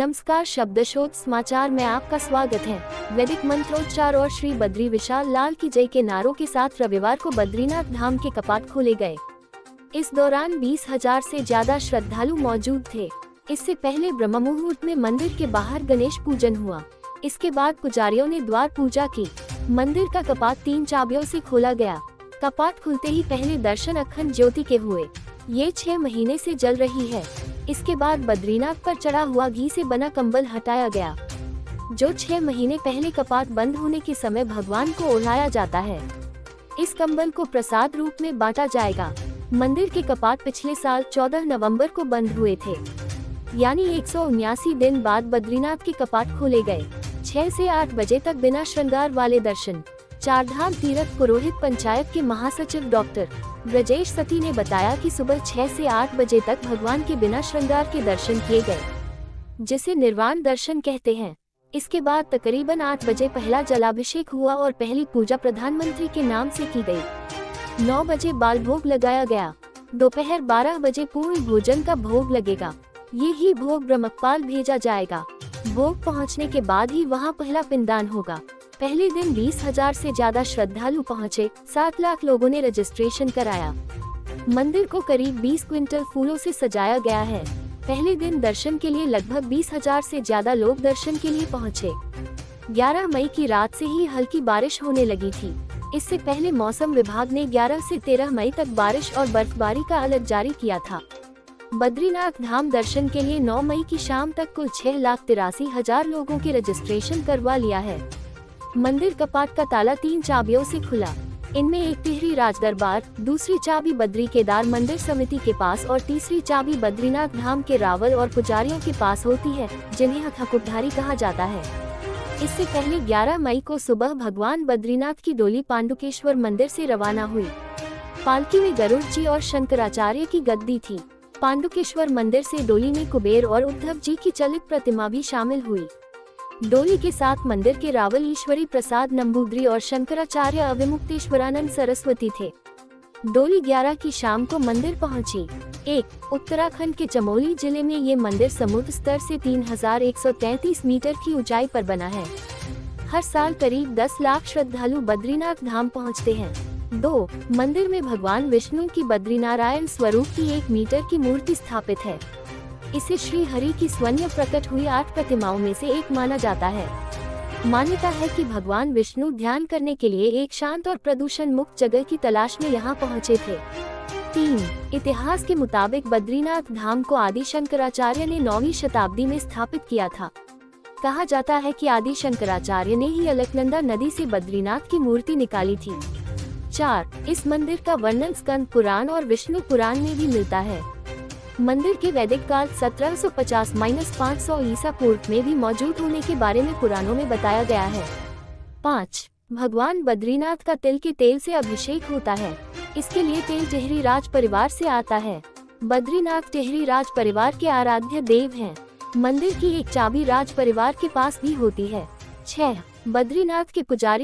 नमस्कार, शब्दशोध समाचार में आपका स्वागत है। वैदिक मंत्रोच्चार और श्री बद्री विशाल लाल की जय के नारों के साथ रविवार को बद्रीनाथ धाम के कपाट खोले गए। इस दौरान 20,000 से ज्यादा श्रद्धालु मौजूद थे। इससे पहले ब्रह्म मुहूर्त में मंदिर के बाहर गणेश पूजन हुआ। इसके बाद पुजारियों ने द्वार पूजा की। मंदिर का कपाट 3 चाबियों से खोला गया। कपाट खुलते ही पहले दर्शन अखंड ज्योति के हुए। ये 6 महीने से जल रही है। इसके बाद बद्रीनाथ पर चढ़ा हुआ घी से बना कंबल हटाया गया, जो 6 महीने पहले कपाट बंद होने के समय भगवान को ओढ़ाया जाता है। इस कंबल को प्रसाद रूप में बांटा जाएगा। मंदिर के कपाट पिछले साल 14 नवंबर को बंद हुए थे, यानी 179 दिन बाद बद्रीनाथ के कपाट खोले गए। 6 से 8 बजे तक बिना श्रृंगार वाले दर्शन। चारधाम तीर्थ पुरोहित पंचायत के महासचिव डॉक्टर ब्रजेश सती ने बताया कि सुबह 6 से 8 बजे तक भगवान के बिना श्रृंगार के दर्शन किए गए, जिसे निर्वाण दर्शन कहते हैं। इसके बाद तकरीबन 8 बजे पहला जलाभिषेक हुआ और पहली पूजा प्रधानमंत्री के नाम से की गई। 9 बजे बाल भोग लगाया गया। दोपहर 12 बजे पूर्ण भोजन का भोग लगेगा। ये ही भोग ब्रह्मकपाल भेजा जाएगा। भोग पहुंचने के बाद ही वहां पहला पिंडदान होगा। पहले दिन 20,000 से ज्यादा श्रद्धालु पहुंचे। 7 लाख लोगों ने रजिस्ट्रेशन कराया। मंदिर को करीब 20 क्विंटल फूलों से सजाया गया है। पहले दिन दर्शन के लिए लगभग 20,000 से ज्यादा लोग दर्शन के लिए पहुंचे। 11 मई की रात से ही हल्की बारिश होने लगी थी। इससे पहले मौसम विभाग ने 11 से 13 मई तक बारिश और बर्फबारी का अलर्ट जारी किया था। बद्रीनाथ धाम दर्शन के लिए 9 मई की शाम तक कुल 6,83,000 लोगों के रजिस्ट्रेशन करवा लिया है। मंदिर कपाट का ताला 3 चाबियों से खुला। इनमें एक टिहरी राज दरबार, दूसरी चाबी बद्री केदार मंदिर समिति के पास और तीसरी चाबी बद्रीनाथ धाम के रावल और पुजारियों के पास होती है, जिन्हें हथकुटधारी कहा जाता है। इससे पहले 11 मई को सुबह भगवान बद्रीनाथ की डोली पांडुकेश्वर मंदिर से रवाना हुई। पालकी में गरुड़ जी और शंकराचार्य की गद्दी थी। पांडुकेश्वर मंदिर से डोली में कुबेर और उद्धव जी की चलित प्रतिमा भी शामिल हुई। डोली के साथ मंदिर के रावल ईश्वरी प्रसाद नंबूद्री और शंकराचार्य अविमुक्तेश्वरानंद सरस्वती थे। डोली 11 की शाम को मंदिर पहुंची। 1. उत्तराखंड के चमोली जिले में ये मंदिर समुद्र स्तर से 3,133 मीटर की ऊंचाई पर बना है। हर साल करीब 10 लाख श्रद्धालु बद्रीनाथ धाम पहुंचते हैं। 2. मंदिर में भगवान विष्णु की बद्रीनारायण स्वरूप की 1 मीटर की मूर्ति स्थापित है। इसे श्री हरि की स्वयं प्रकट हुई 8 प्रतिमाओं में से एक माना जाता है। मान्यता है कि भगवान विष्णु ध्यान करने के लिए एक शांत और प्रदूषण मुक्त जगह की तलाश में यहाँ पहुँचे थे। 3. इतिहास के मुताबिक बद्रीनाथ धाम को आदि शंकराचार्य ने 9वीं शताब्दी में स्थापित किया था। कहा जाता है कि आदि शंकराचार्य ने ही अलकनंदा नदी से बद्रीनाथ की मूर्ति निकाली थी। 4. इस मंदिर का वर्णन स्कंद पुराण और विष्णु पुराण में भी मिलता है। मंदिर के वैदिक काल 1750-500 ईसा पूर्व में भी मौजूद होने के बारे में पुराणों में बताया गया है। 5. भगवान बद्रीनाथ का तिल के तेल से अभिषेक होता है। इसके लिए तेल टिहरी राज परिवार से आता है। बद्रीनाथ टिहरी राज परिवार के आराध्य देव हैं। मंदिर की एक चाबी राज परिवार के पास भी होती है। 6. बद्रीनाथ के पुजारी